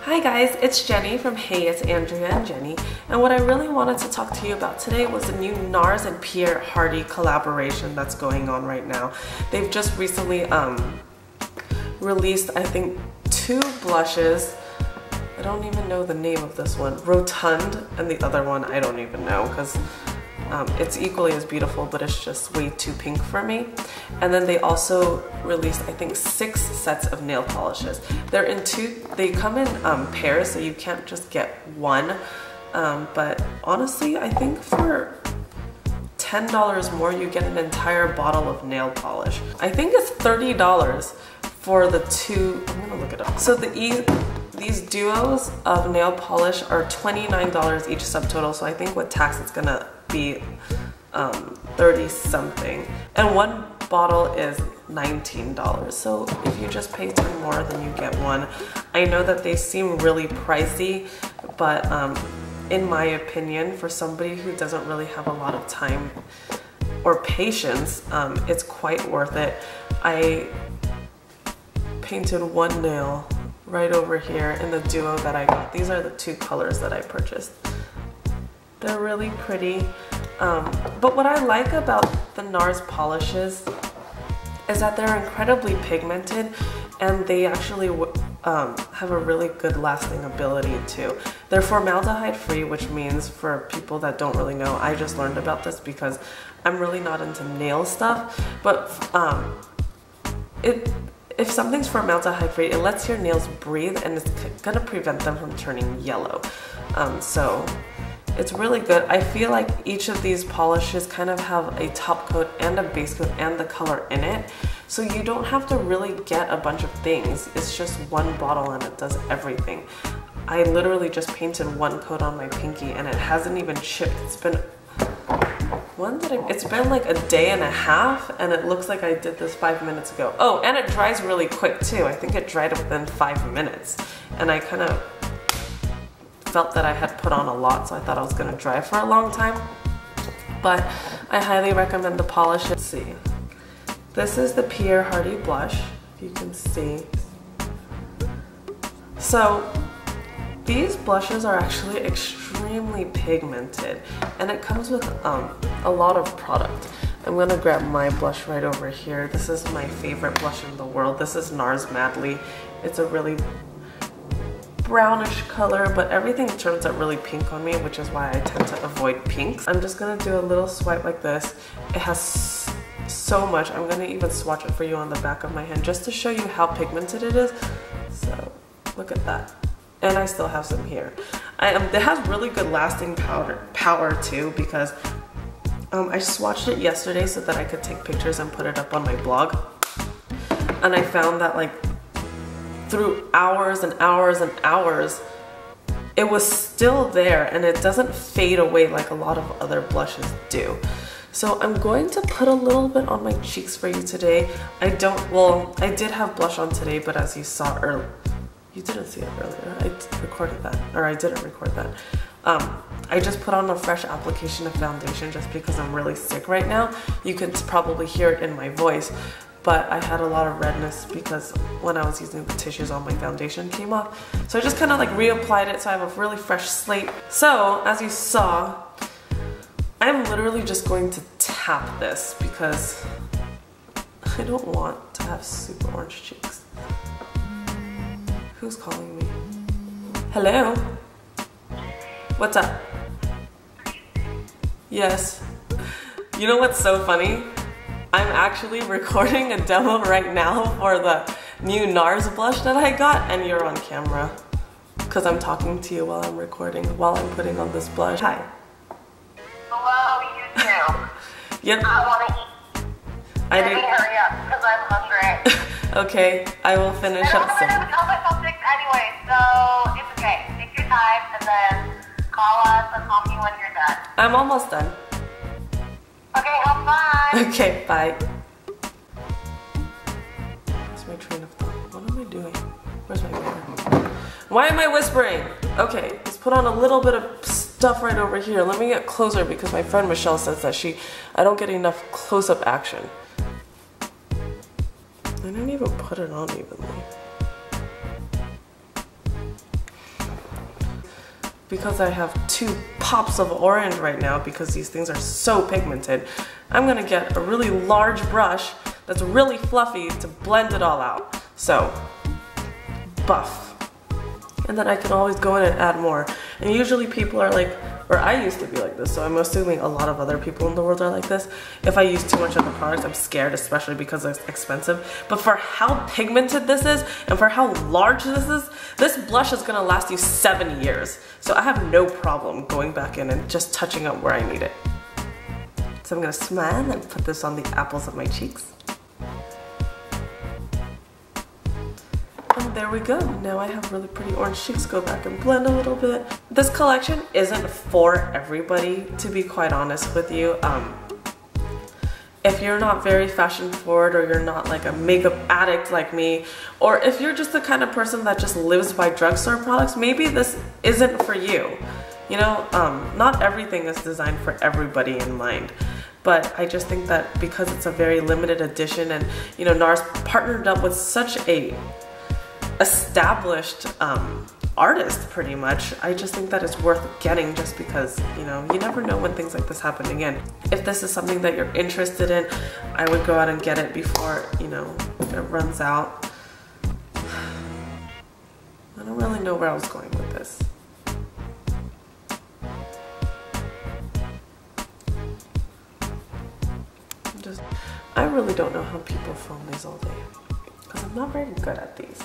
Hi guys, it's Jenny from Hey It's Andrea and Jenny, and what I really wanted to talk to you about today was the new Nars and Pierre Hardy collaboration that's going on right now. They've just recently released, I think, 2 blushes. I don't even know the name of this one, Rotund, and the other one I don't even know because it's equally as beautiful, but it's just way too pink for me. And then they also released, I think, 6 sets of nail polishes. They come in pairs, so you can't just get one. But honestly, I think for $10 more, you get an entire bottle of nail polish. I think it's $30 for the 2, I'm gonna look it up. So these duos of nail polish are $29 each subtotal, so I think with tax it's gonna be 30 something, and one bottle is $19. So if you just pay 10 more, then you get one. I know that they seem really pricey, but in my opinion, for somebody who doesn't really have a lot of time or patience, it's quite worth it. I painted one nail right over here in the duo that I got. These are the 2 colors that I purchased. They're really pretty. But what I like about the Nars polishes is that they're incredibly pigmented, and they actually have a really good lasting ability too. They're formaldehyde free, which means, for people that don't really know, I just learned about this because I'm really not into nail stuff, but if something's formaldehyde free, it lets your nails breathe and it's gonna prevent them from turning yellow. So it's really good. I feel like each of these polishes kind of have a top coat and a base coat and the color in it. So you don't have to really get a bunch of things. It's just one bottle and it does everything. I literally just painted one coat on my pinky and it hasn't even chipped. It's been like a day and a half, and it looks like I did this 5 minutes ago. Oh, and it dries really quick too. I think it dried within 5 minutes, and I kind of felt that I had put on a lot, so I thought I was gonna dry for a long time. But I highly recommend the polish. Let's see. This is the Pierre Hardy blush, if you can see. So these blushes are actually extremely pigmented, and it comes with a lot of product. I'm gonna grab my blush right over here. This is my favorite blush in the world. This is Nars Madly. It's a really brownish color, but everything turns out really pink on me, which is why I tend to avoid pinks. I'm just gonna do a little swipe like this. It has so much. I'm gonna even swatch it for you on the back of my hand just to show you how pigmented it is. So look at that. And I still have some here. It has really good lasting power too, because I swatched it yesterday so that I could take pictures and put it up on my blog. And I found that, like, through hours and hours and hours, it was still there and it doesn't fade away like a lot of other blushes do. So I'm going to put a little bit on my cheeks for you today. I did have blush on today, but as you saw earlier, you didn't see it earlier. I recorded that, or I didn't record that. I just put on a fresh application of foundation just because I'm really sick right now. You can probably hear it in my voice, but I had a lot of redness because when I was using the tissues on my foundation came off. So I just kind of like reapplied it so I have a really fresh slate. So as you saw, I'm literally just going to tap this because I don't want to have super orange cheeks. Who's calling me? Hello? What's up? Yes. You know what's so funny? I'm actually recording a demo right now for the new Nars blush that I got, and you're on camera because I'm talking to you while I'm recording, while I'm putting on this blush. Hi. Hello, you too. Yep. I want to eat. Let me hurry up because I'm hungry. Okay, I will finish up soon. I don't know myself sick anyway, so it's okay. Take your time and then call us and call me when you're done. I'm almost done. Okay, have fun. Okay, bye. Where's my train of thought? What am I doing? Where's my camera? Why am I whispering? Okay, let's put on a little bit of stuff right over here. Let me get closer because my friend Michelle says that I don't get enough close-up action. I didn't even put it on evenly. because I have 2 pops of orange right now because these things are so pigmented, I'm gonna get a really large brush that's really fluffy to blend it all out. So, buff. And then I can always go in and add more. And usually people are like, or I used to be like this, so I'm assuming a lot of other people in the world are like this. If I use too much of the product, I'm scared, especially because it's expensive. But for how pigmented this is, and for how large this is, this blush is gonna last you 7 years. So I have no problem going back in and just touching up where I need it. So I'm gonna smile and put this on the apples of my cheeks. And there we go. Now I have really pretty orange cheeks. Go back and blend a little bit. This collection isn't for everybody, to be quite honest with you. If you're not very fashion forward, or you're not like a makeup addict like me, or if you're just the kind of person that just lives by drugstore products, maybe this isn't for you. You know, not everything is designed for everybody in mind. But I just think that because it's a very limited edition, and you know, Nars partnered up with such a established artist pretty much, I just think that it's worth getting, just because, you know, you never know when things like this happen again. If this is something that you're interested in, I would go out and get it before, you know, it runs out. I don't really know where I was going with this. I really don't know how people film these all day, because I'm not very good at these.